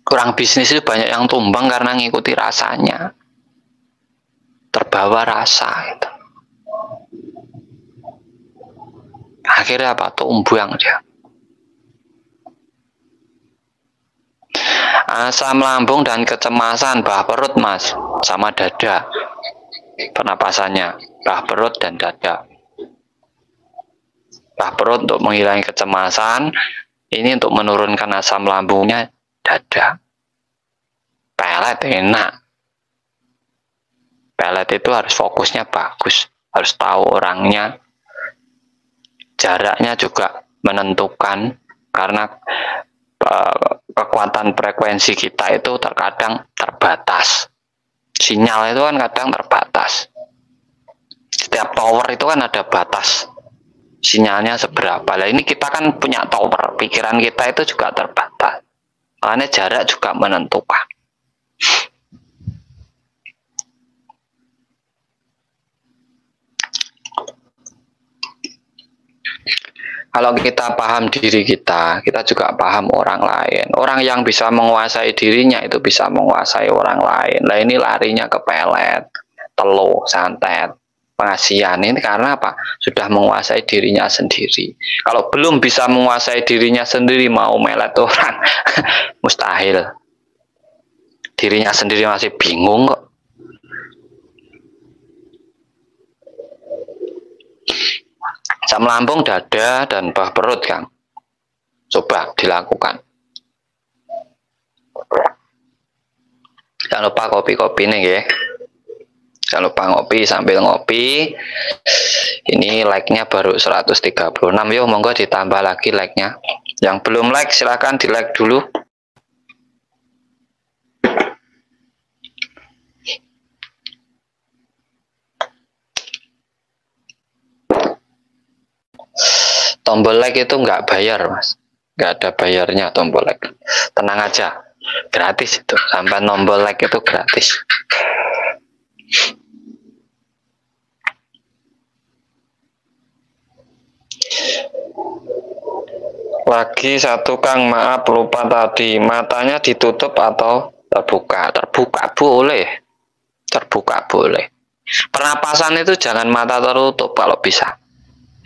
Orang bisnis itu banyak yang tumbang karena ngikuti rasanya. Terbawa rasa itu. Akhirnya apa? Tumbuang dia. Asam lambung dan kecemasan, bah perut mas, sama dada. Pernapasannya, bah perut dan dada. Bah perut untuk menghilangi kecemasan, ini untuk menurunkan asam lambungnya dada. Pelet enak. Pelet itu harus fokusnya bagus, harus tahu orangnya. Jaraknya juga menentukan karena kekuatan frekuensi kita itu terkadang terbatas. Sinyal itu kan kadang terbatas. Setiap tower itu kan ada batas sinyalnya seberapa. Nah ini kita kan punya tower, pikiran kita itu juga terbatas. Makanya jarak juga menentukan. Kalau kita paham diri kita, kita juga paham orang lain. Orang yang bisa menguasai dirinya itu bisa menguasai orang lain. Nah ini larinya ke pelet, teluh, santet, pengasihan. Ini karena apa? Sudah menguasai dirinya sendiri. Kalau belum bisa menguasai dirinya sendiri, mau melet orang, mustahil. Dirinya sendiri masih bingung kok. Asam lambung, dada, dan bah perut, Kang. Coba dilakukan. Jangan lupa kopi-kopi nih ya. Jangan lupa ngopi sambil ngopi. Ini like-nya baru 136. Yuk monggo ditambah lagi like-nya. Yang belum like silahkan di like dulu. Tombol like itu nggak bayar mas, nggak ada bayarnya tombol like. Tenang aja, gratis itu. Sampai tombol like itu gratis. Lagi satu Kang, maaf lupa tadi. Matanya ditutup atau terbuka? Terbuka boleh, terbuka boleh. Pernapasan itu jangan mata tertutup kalau bisa.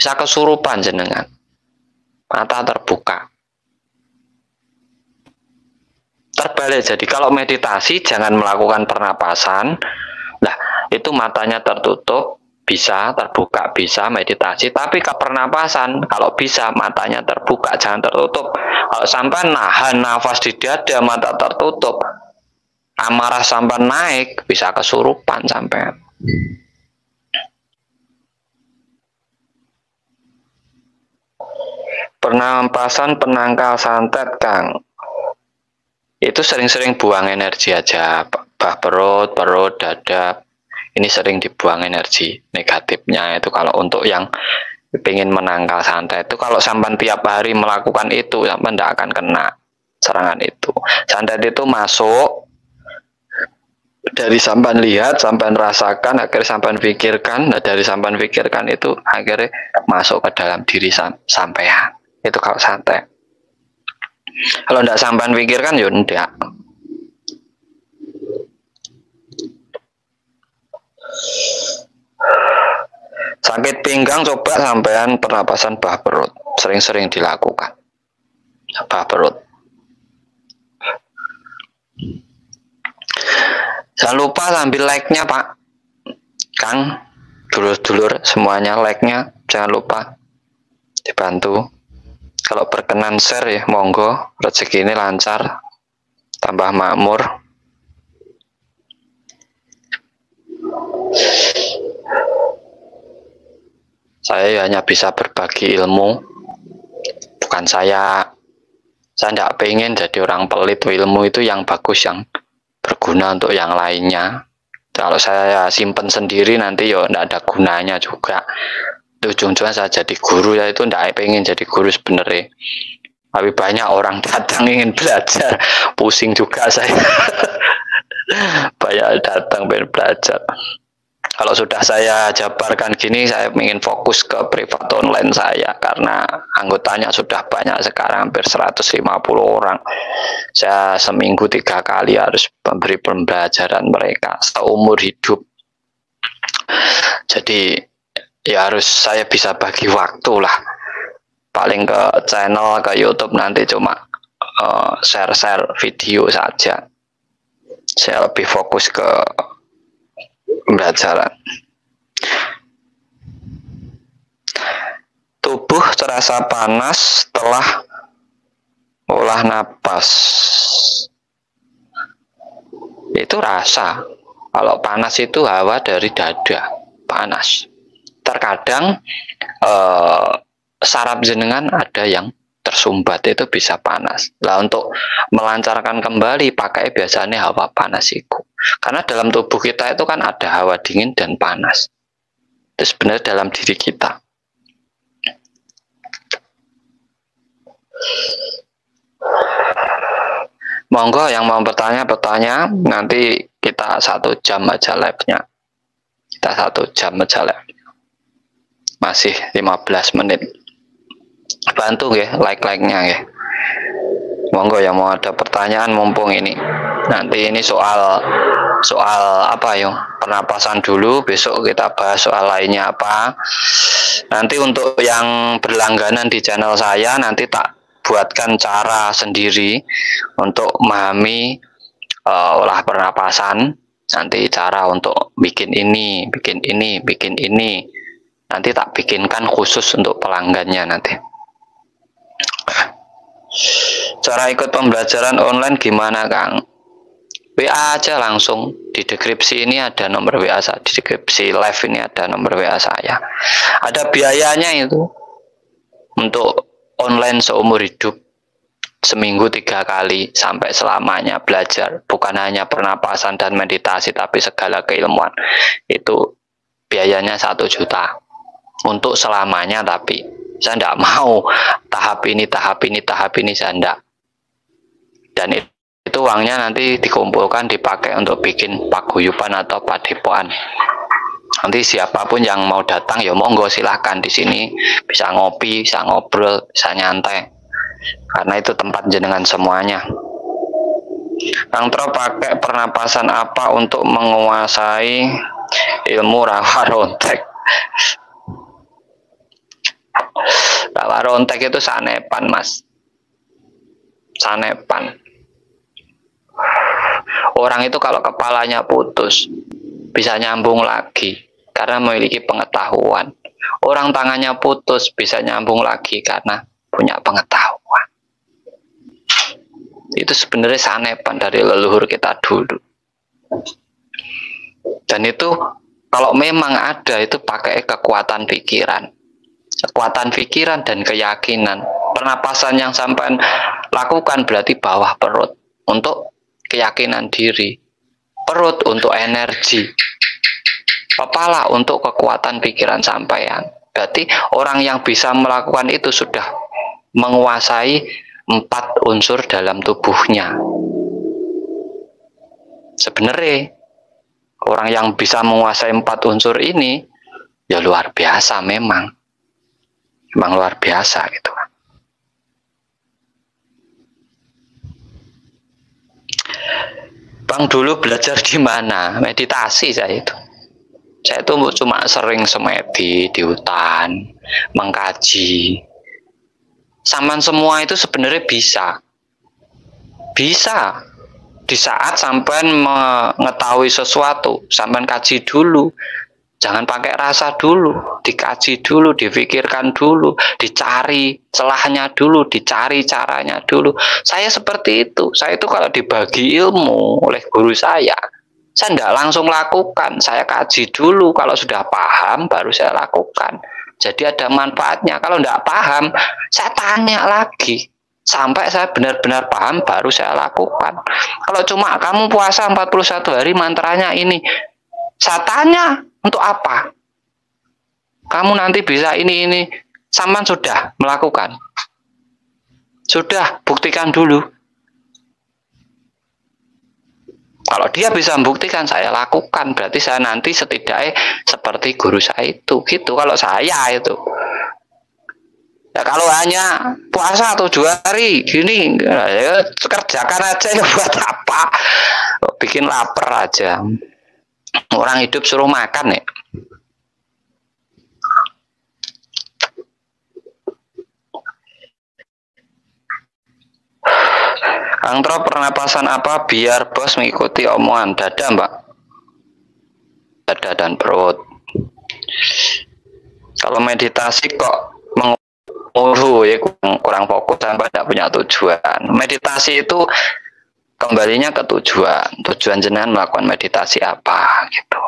Bisa kesurupan jenengan. Mata terbuka. Terbalik, jadi kalau meditasi jangan melakukan pernapasan. Nah, itu matanya tertutup, bisa terbuka, bisa meditasi. Tapi ke pernapasan, kalau bisa matanya terbuka, jangan tertutup. Kalau sampai nahan nafas di dada, mata tertutup, amarah sampai naik, bisa kesurupan sampai. Pernapasan penangkal santet, Kang. Itu sering-sering buang energi aja. Bah perut, dada. Ini sering dibuang energi negatifnya itu kalau untuk yang ingin menangkal santet itu. Kalau sampai tiap hari melakukan itu, sampai tidak akan kena serangan itu. Santet itu masuk dari sampan lihat, sampan rasakan, akhirnya sampan pikirkan. Nah, dari sampan pikirkan itu akhirnya masuk ke dalam diri sampean. Itu kalau santet. Kalau tidak sampan pikirkan ya tidak. Sakit pinggang, coba sampean pernapasan bah perut, sering-sering dilakukan. Bah perut. Jangan lupa sambil like-nya Pak Kang, dulur-dulur semuanya like-nya jangan lupa dibantu. Kalau berkenan share ya monggo, rezeki ini lancar, tambah makmur. Saya hanya bisa berbagi ilmu, bukan saya tidak pengen jadi orang pelit. Ilmu itu yang bagus, yang berguna untuk yang lainnya. Kalau saya simpen sendiri nanti ya tidak ada gunanya juga. Ujung-ujungnya saya jadi guru, ya itu tidak pengen jadi guru sebenarnya. Tapi banyak orang datang ingin belajar, pusing juga saya. Banyak datang pengen belajar. Kalau sudah saya jabarkan gini, saya ingin fokus ke privat online saya karena anggotanya sudah banyak sekarang, hampir 150 orang. Saya seminggu 3 kali harus memberi pembelajaran mereka seumur hidup. Jadi ya harus saya bisa bagi waktu lah. Paling ke channel, ke YouTube nanti cuma share-share video saja. Saya lebih fokus ke pembelajaran. Tubuh terasa panas setelah olah napas. Itu rasa. Kalau panas itu hawa dari dada, panas. Terkadang saraf jenengan ada yang tersumbat, itu bisa panas. Lah untuk melancarkan kembali pakai biasanya hawa panas itu. Karena dalam tubuh kita itu kan ada hawa dingin dan panas. Itu sebenarnya dalam diri kita. Monggo yang mau bertanya, nanti kita 1 jam aja live-nya. Kita 1 jam aja live-nya. Masih 15 menit. Bantu ya, like-like-nya ya. Monggo yang mau ada pertanyaan mumpung ini. Nanti ini soal apa ya? Pernapasan dulu, besok kita bahas soal lainnya apa. Nanti untuk yang berlangganan di channel saya nanti tak buatkan cara sendiri untuk memahami olah pernapasan. Nanti cara untuk bikin ini. Nanti tak bikinkan khusus untuk pelanggannya nanti. Cara ikut pembelajaran online gimana Kang? WA aja langsung. Di deskripsi ini ada nomor WA saya. Di deskripsi live ini ada nomor WA saya. Ada biayanya itu. Untuk online seumur hidup. Seminggu 3 kali sampai selamanya belajar. Bukan hanya pernapasan dan meditasi, tapi segala keilmuan. Itu biayanya 1 juta. Untuk selamanya, tapi saya tidak mau tahap ini saya tidak. Dan itu uangnya nanti dikumpulkan, dipakai untuk bikin paguyuban atau padepokan. Nanti siapapun yang mau datang ya monggo silahkan di sini, bisa ngopi, bisa ngobrol, bisa nyantai. Karena itu tempat jenengan semuanya. Kang Tro pakai pernapasan apa untuk menguasai ilmu rawa rontek? Rawa rontek itu sanepan Mas. Sanepan. Orang itu kalau kepalanya putus bisa nyambung lagi karena memiliki pengetahuan. Orang tangannya putus bisa nyambung lagi karena punya pengetahuan. Itu sebenarnya sanepan dari leluhur kita dulu. Dan itu kalau memang ada itu pakai kekuatan pikiran. Kekuatan pikiran dan keyakinan. Pernapasan yang sampai lakukan berarti bawah perut untuk keyakinan diri. Perut untuk energi. Kepala untuk kekuatan pikiran sampean. Berarti orang yang bisa melakukan itu sudah menguasai 4 unsur dalam tubuhnya. Sebenarnya orang yang bisa menguasai 4 unsur ini ya luar biasa memang luar biasa gitu. Bang dulu belajar di mana? Meditasi saya itu. Saya itu cuma sering semedi di hutan, mengkaji. Saman semua itu sebenarnya bisa. Bisa. Di saat sampean mengetahui sesuatu, sampean kaji dulu. Jangan pakai rasa dulu, dikaji dulu, difikirkan dulu, dicari celahnya dulu, dicari caranya dulu. Saya seperti itu. Saya itu kalau dibagi ilmu oleh guru saya tidak langsung lakukan. Saya kaji dulu, kalau sudah paham baru saya lakukan. Jadi ada manfaatnya. Kalau tidak paham, saya tanya lagi. Sampai saya benar-benar paham baru saya lakukan. Kalau cuma kamu puasa 41 hari mantranya ini, saya tanya, untuk apa? Kamu nanti bisa ini. Saman sudah melakukan. Sudah, buktikan dulu. Kalau dia bisa membuktikan, saya lakukan. Berarti saya nanti setidaknya seperti guru saya itu. Gitu, kalau saya itu. Ya kalau hanya puasa 7 hari, gini, ya, kerjakan aja ya buat apa? Bikin lapar aja. Orang hidup suruh makan ya. Kontrol pernapasan apa biar bos mengikuti omongan? Dada mbak. Dada dan perut. Kalau meditasi kok menguru ya kurang fokus sampai tidak punya tujuan. Meditasi itu kembalinya ke tujuan. Tujuan jenengan melakukan meditasi apa gitu.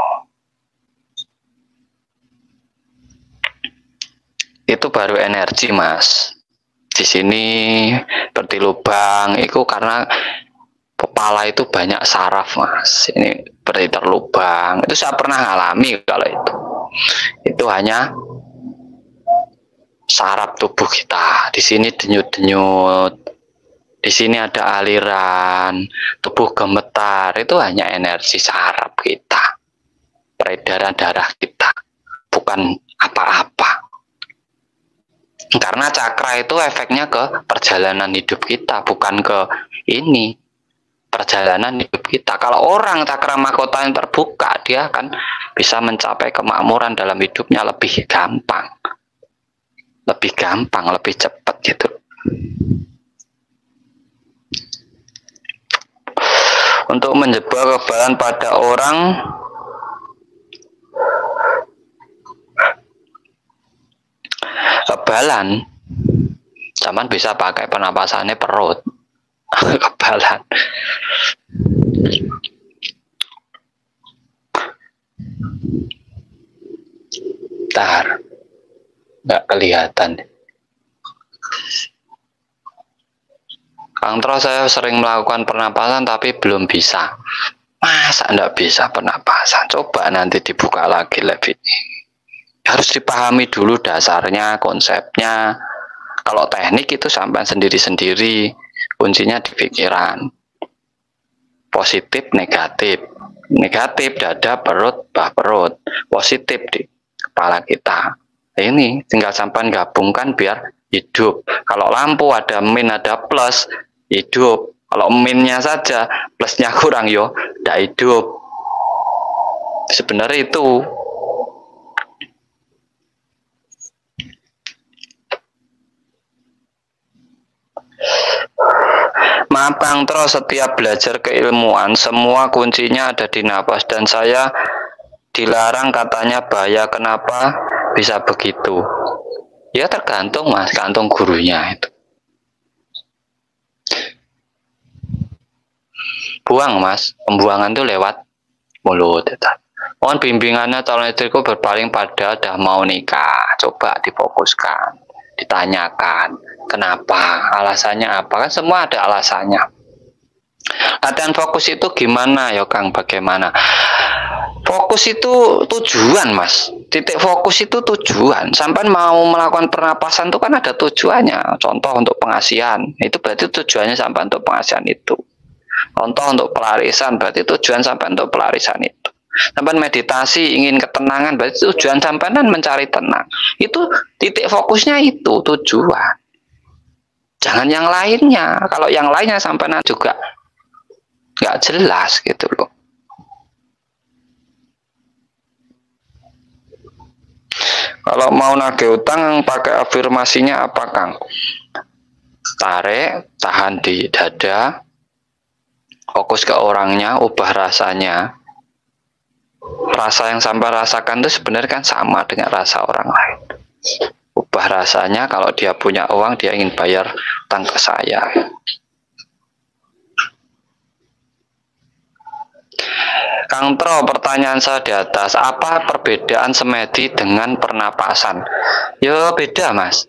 Itu baru energi, Mas. Di sini seperti lubang itu karena kepala itu banyak saraf, Mas. Ini seperti terlubang. Itu saya pernah ngalami kalau itu. Itu hanya saraf tubuh kita. Di sini denyut-denyut. Di sini ada aliran, tubuh gemetar, itu hanya energi saraf kita, peredaran darah kita, bukan apa-apa. Karena cakra itu efeknya ke perjalanan hidup kita, bukan ke ini, perjalanan hidup kita. Kalau orang cakra mahkota yang terbuka, dia akan bisa mencapai kemakmuran dalam hidupnya lebih gampang, lebih cepat gitu. Untuk menjebak kekebalan pada orang kekebalan, zaman bisa pakai pernapasannya perut. Kekebalan. Bentar, nggak kelihatan. Kang Tro, saya sering melakukan pernapasan tapi belum bisa. Masa enggak bisa pernapasan? Coba nanti dibuka lagi live ini. Harus dipahami dulu dasarnya, konsepnya. Kalau teknik itu sampai sendiri-sendiri. Kuncinya di pikiran. Positif, negatif. Negatif dada, perut, bawah perut. Positif di kepala kita. Ini tinggal sampai gabungkan biar hidup. Kalau lampu ada min, ada plus, hidup. Kalau minnya saja, plusnya kurang yo, tidak hidup. Sebenarnya itu. Maaf Kang Tro, setiap belajar keilmuan, semua kuncinya ada di napas dan saya dilarang katanya bahaya. Kenapa bisa begitu? Ya tergantung Mas, gantung gurunya itu. Buang Mas, pembuangan itu lewat mulut. Mohon bimbingannya calon istriku berpaling pada dah mau nikah. Coba difokuskan, ditanyakan kenapa, alasannya apa, kan semua ada alasannya. Latihan fokus itu gimana ya Kang, bagaimana? Fokus itu tujuan, Mas. Titik fokus itu tujuan. Sampai mau melakukan pernapasan itu kan ada tujuannya. Contoh untuk pengasihan, itu berarti tujuannya sampai untuk pengasihan itu. Contoh untuk pelarisan, berarti tujuan sampai untuk pelarisan itu. Sampai meditasi, ingin ketenangan, berarti tujuan sampai kan mencari tenang. Itu titik fokusnya itu tujuan. Jangan yang lainnya. Kalau yang lainnya sampai juga nggak jelas gitu loh. Kalau mau nagih utang pakai afirmasinya apa, Kang? Tarik, tahan di dada, fokus ke orangnya, ubah rasanya. Rasa yang sampai rasakan itu sebenarnya kan sama dengan rasa orang lain. Ubah rasanya, kalau dia punya uang, dia ingin bayar utang ke saya. Kang Tro, pertanyaan saya di atas, apa perbedaan semedi dengan pernapasan? Ya beda, Mas.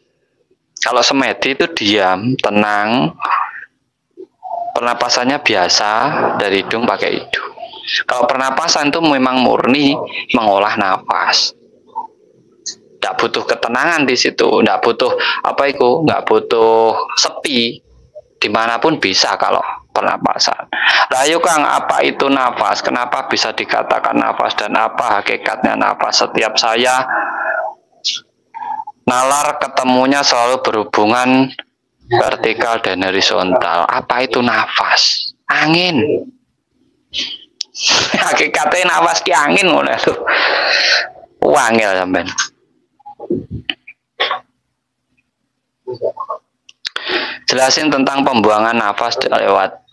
Kalau semedi itu diam, tenang, pernapasannya biasa, dari hidung pakai hidung. Kalau pernapasan itu memang murni mengolah nafas. Nggak butuh ketenangan di situ, nggak butuh apa itu, nggak butuh sepi, dimanapun bisa kalau pernapasan. Rayu Kang, apa itu nafas? Kenapa bisa dikatakan nafas dan apa hakikatnya nafas? Setiap saya nalar ketemunya selalu berhubungan vertikal dan horizontal. Apa itu nafas? Angin. Hakikatnya nafas ki angin ngono lho. Wangel sampean. Jelasin tentang pembuangan nafas lewat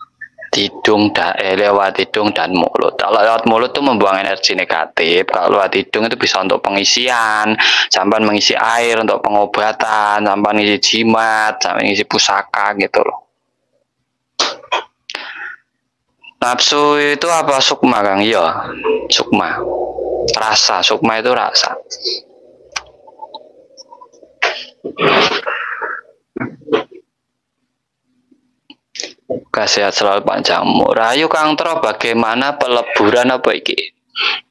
hidung dan mulut. Kalau lewat mulut itu membuang energi negatif. Kalau lewat hidung itu bisa untuk pengisian, sampai mengisi air untuk pengobatan, sampai mengisi jimat, sampai mengisi pusaka gitu loh. Nafsu itu apa? Sukma, Kang? Iya, sukma. Rasa, sukma itu rasa. Sehat selalu panjang umur. Rayu Kang Tro, bagaimana peleburan apa iki?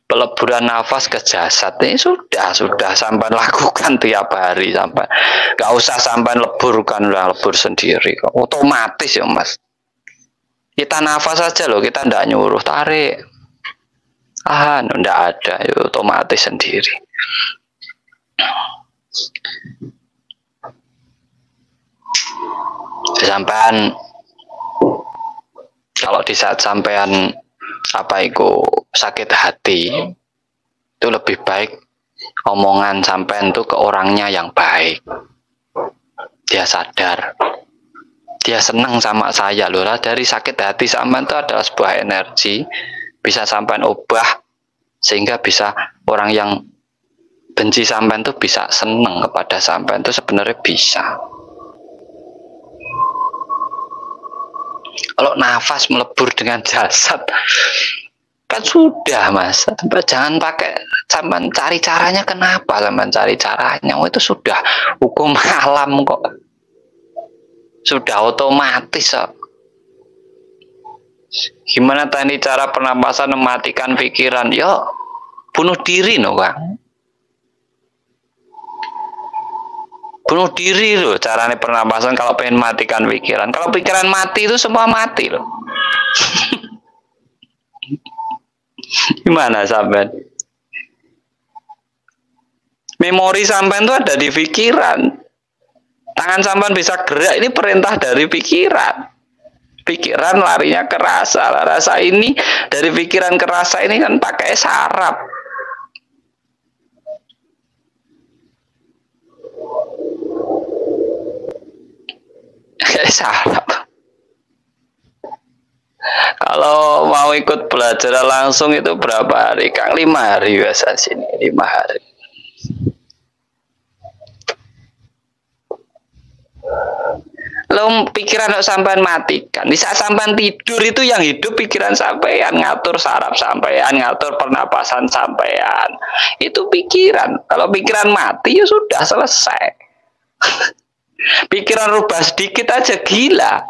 Peleburan nafas ke jasad ini sudah sampai lakukan tiap hari, sampai nggak usah sampai lebur, kan udah lebur sendiri, otomatis ya Mas. Kita nafas saja loh, kita ndak nyuruh tarik, ndak ada, ya otomatis sendiri. Sampean kalau di saat sampean apa itu sakit hati, itu lebih baik omongan sampean tuh ke orangnya yang baik. Dia sadar, dia senang sama saya loh. Dari sakit hati sampean itu adalah sebuah energi, bisa sampean ubah sehingga bisa orang yang benci sampean tuh bisa senang kepada sampean, tuh sebenarnya bisa. Kalau nafas melebur dengan jasad kan sudah Mas, jangan pakai sampean cari caranya. Kenapa sampean cari caranya? Itu sudah hukum alam kok, sudah otomatis kok. Gimana tadi cara pernapasan mematikan pikiran? Yo bunuh diri no Kang, bunuh diri loh caranya pernapasan kalau pengen matikan pikiran. Kalau pikiran mati itu semua mati loh. Gimana sampean? Memori sampean itu ada di pikiran. Tangan sampean bisa gerak, ini perintah dari pikiran. Pikiran larinya ke rasa. Rasa ini dari pikiran ke rasa ini kan pakai saraf. Sarap. Kalau mau ikut belajar langsung itu berapa hari, Kang? 5 hari biasa sini, 5 hari. Lo pikiran sampean matikan. Di saat sampean tidur itu yang hidup pikiran sampean, ngatur saraf sampean, ngatur pernapasan sampean. Itu pikiran. Kalau pikiran mati ya sudah selesai. Pikiran rubah sedikit aja gila,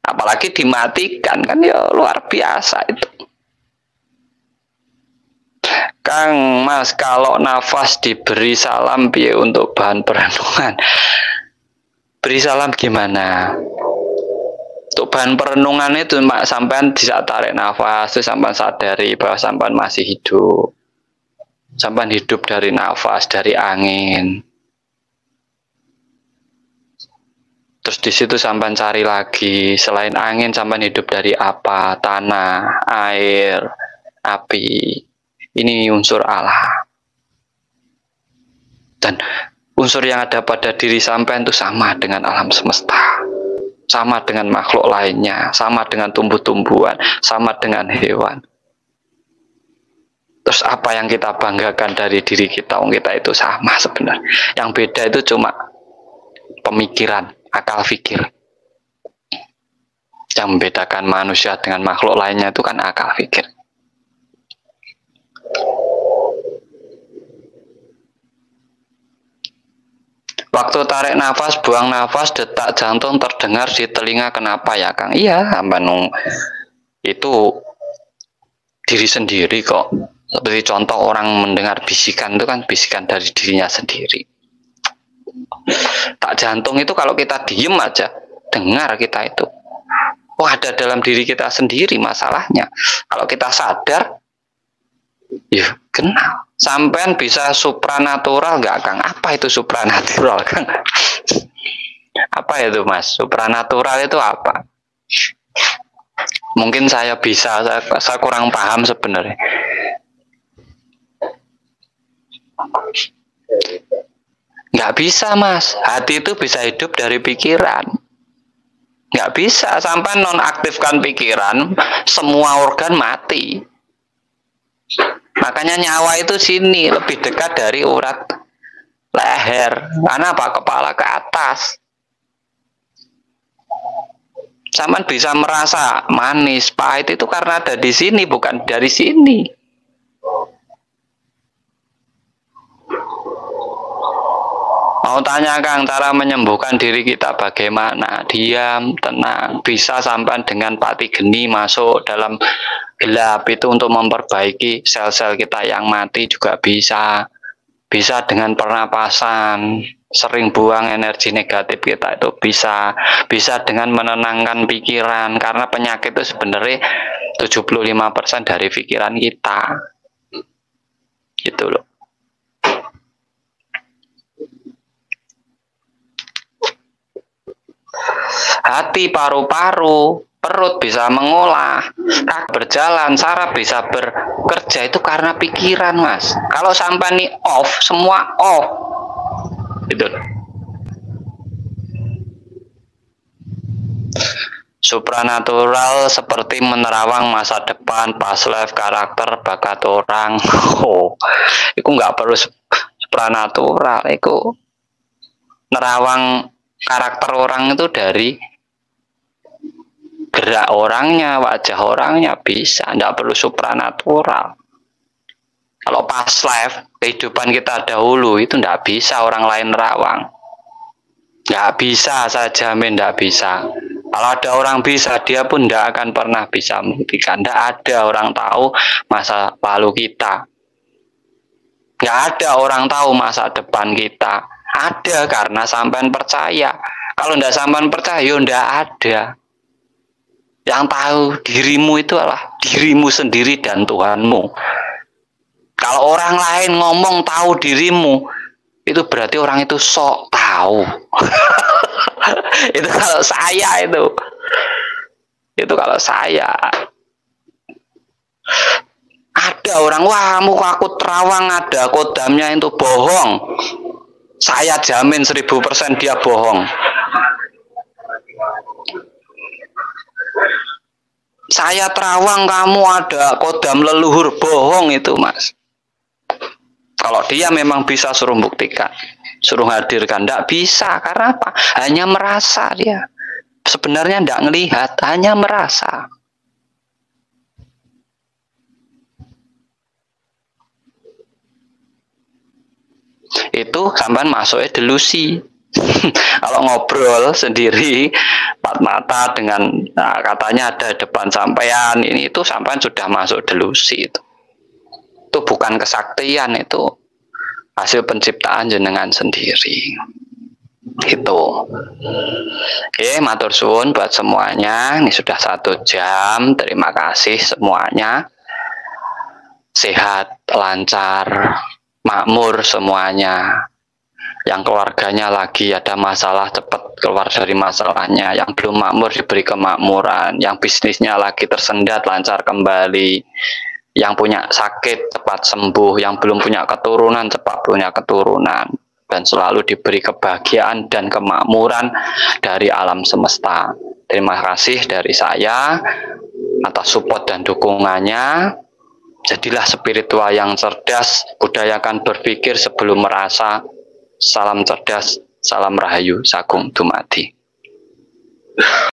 apalagi dimatikan, kan ya luar biasa itu. Kang Mas, kalau nafas diberi salam piye untuk bahan perenungan? Beri salam gimana? Untuk bahan perenungan itu mak sampean bisa tarik nafas, terus sampean sadari bahwa sampean masih hidup. Sampean hidup dari nafas, dari angin. Terus di situ sampean cari lagi, selain angin sampean hidup dari apa? Tanah, air, api. Ini unsur Allah. Dan unsur yang ada pada diri sampean itu sama dengan alam semesta. Sama dengan makhluk lainnya, sama dengan tumbuh-tumbuhan, sama dengan hewan. Terus apa yang kita banggakan dari diri kita? Kita itu sama sebenarnya. Yang beda itu cuma pemikiran, akal fikir. Yang membedakan manusia dengan makhluk lainnya itu kan akal fikir. Waktu tarik nafas, buang nafas, detak jantung terdengar di telinga. Kenapa ya Kang? Iya, Banung. Itu diri sendiri kok. Seperti contoh orang mendengar bisikan itu kan bisikan dari dirinya sendiri. Tak jantung itu kalau kita diem aja, dengar kita itu. Oh, ada dalam diri kita sendiri masalahnya. Kalau kita sadar, ya kenal. Sampean bisa supranatural nggak Kang? Apa itu supranatural Kang? Apa itu Mas? Supranatural itu apa? Mungkin saya bisa, saya kurang paham sebenarnya. Nggak bisa Mas. Hati itu bisa hidup dari pikiran. Nggak bisa. Sampai nonaktifkan pikiran, semua organ mati. Makanya nyawa itu sini lebih dekat dari urat leher. Karena apa? Kepala ke atas. Sampean bisa merasa manis, pahit itu karena ada di sini, bukan dari sini. Mau tanya Kang, cara menyembuhkan diri kita bagaimana? Diam, tenang. Bisa sampai dengan pati geni masuk dalam gelap itu untuk memperbaiki sel-sel kita yang mati juga bisa. Bisa dengan pernapasan, sering buang energi negatif kita itu bisa. Bisa dengan menenangkan pikiran, karena penyakit itu sebenarnya 75% dari pikiran kita. Gitu loh. Hati, paru-paru, perut bisa mengolah, kaki berjalan, saraf bisa bekerja itu karena pikiran Mas. Kalau sampai nih off, semua off. Gitu. Supranatural seperti menerawang masa depan, past life, karakter, bakat orang. Oh, itu nggak perlu supranatural, itu nerawang karakter orang itu dari gerak orangnya, wajah orangnya bisa, tidak perlu supranatural. Kalau past life, kehidupan kita dahulu itu tidak bisa orang lain nerawang. Nggak bisa, saya jamin tidak bisa. Kalau ada orang bisa, dia pun tidak akan pernah bisa membuktikan. Tidak ada orang tahu masa lalu kita. Nggak ada orang tahu masa depan kita. Ada karena sampean percaya. Kalau tidak sampean percaya, tidak ada. Yang tahu dirimu itu adalah dirimu sendiri dan Tuhanmu. Kalau orang lain ngomong tahu dirimu, itu berarti orang itu sok tahu. Itu kalau saya itu. Itu kalau saya. Ada orang, wah muka aku terawang, ada kodamnya, itu bohong. Saya jamin 1000% dia bohong. Saya terawang, kamu ada kodam leluhur, bohong itu Mas. Kalau dia memang bisa suruh buktikan, suruh hadirkan, tidak bisa. Karena apa? Hanya merasa dia. Sebenarnya tidak ngelihat, hanya merasa. Itu sampean masuknya delusi. Kalau ngobrol sendiri empat mata dengan katanya ada depan sampean, ini itu sampean sudah masuk delusi itu. Itu bukan kesaktian, itu hasil penciptaan jenengan sendiri. Gitu. Oke, matur suwun buat semuanya. Ini sudah 1 jam. Terima kasih semuanya. Sehat, lancar, makmur semuanya. Yang keluarganya lagi ada masalah cepat keluar dari masalahnya. Yang belum makmur diberi kemakmuran. Yang bisnisnya lagi tersendat lancar kembali. Yang punya sakit cepat sembuh. Yang belum punya keturunan cepat punya keturunan. Dan selalu diberi kebahagiaan dan kemakmuran dari alam semesta. Terima kasih dari saya atas support dan dukungannya. Jadilah spiritual yang cerdas, budayakan berpikir sebelum merasa. Salam cerdas, salam rahayu, sagung dumadi.